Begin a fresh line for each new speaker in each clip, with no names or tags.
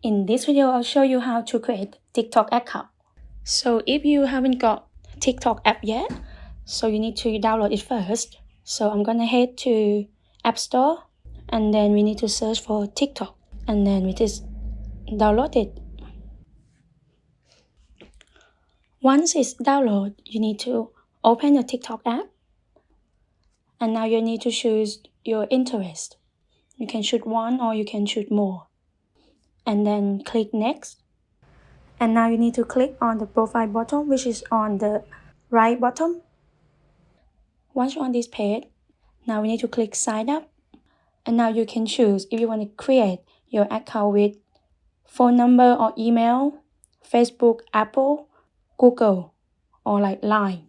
In this video, I'll show you how to create TikTok account. So if you haven't got TikTok app yet, so you need to download it first. So I'm gonna head to App Store and then we need to search for TikTok and then we just download it. Once it's downloaded, you need to open your TikTok app and now you need to choose your interest. You can choose one or you can choose more. And then click next. And now you need to click on the profile button, which is on the right bottom. Once you're on this page, now we need to click sign up. And now you can choose if you want to create your account with phone number or email, Facebook, Apple, Google, or like Line.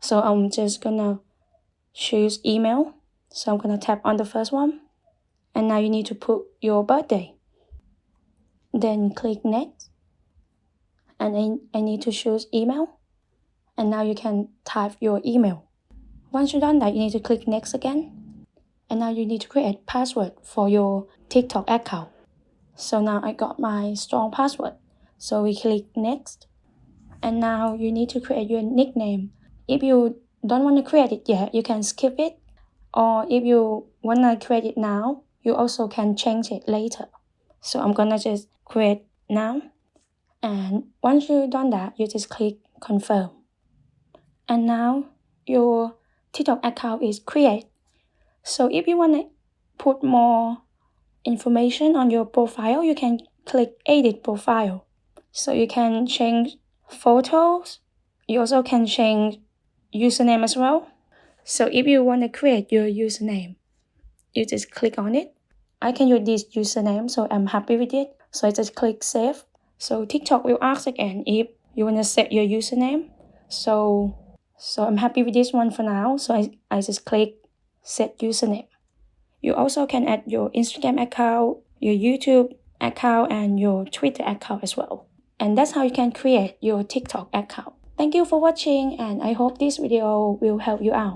So I'm just gonna choose email. So I'm gonna tap on the first one. And now you need to put your birthday. Then click next. And I need to choose email. And now you can type your email. Once you've done that, you need to click next again. And now you need to create password for your TikTok account. So now I got my strong password. So we click next. And now you need to create your nickname. If you don't want to create it yet, you can skip it. Or if you want to create it now, you also can change it later. So I'm gonna just create now. And once you've done that, you just click confirm. And now your TikTok account is created. So if you want to put more information on your profile, you can click edit profile. So you can change photos. You also can change username as well. So if you want to create your username, you just click on it. I can use this username, so I'm happy with it. So I just click save. So TikTok will ask again if you want to set your username. So I'm happy with this one for now. So I just click set username. You also can add your Instagram account, your YouTube account, and your Twitter account as well. And that's how you can create your TikTok account. Thank you for watching, and I hope this video will help you out.